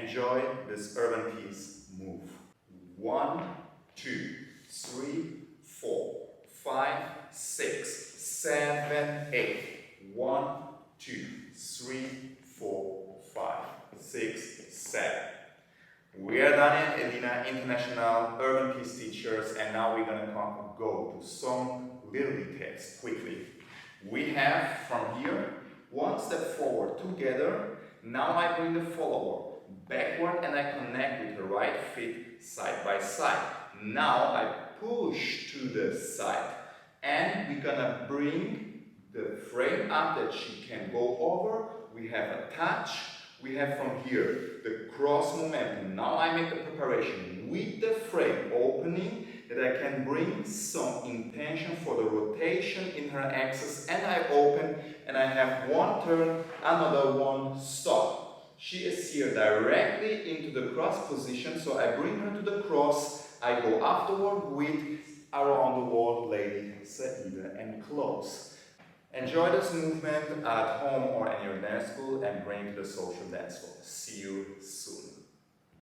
enjoy this urban piece move. 1, 2, 3, 4, 5, 6, 7, 8. 1, 2, 3, 4, 5, 6, 7. We are done, Elina, International Urban Peace Teachers, and now we're going to go to some little details quickly. We have from here, one step forward together. Now I bring the follower backward and I connect with the right feet side by side. Now I push to the side and we're going to bring the frame up that she can go over. We have a touch. We have from here the cross momentum. Now I make the preparation with the frame opening that I can bring some intention for the rotation in her axis, and I open and I have one turn, another one, stop. She is here directly into the cross position, so I bring her to the cross. I go afterward with around the wall, lady, Saida, and close. Enjoy this movement at home or in your dance school and bring it to the social dance floor. See you soon.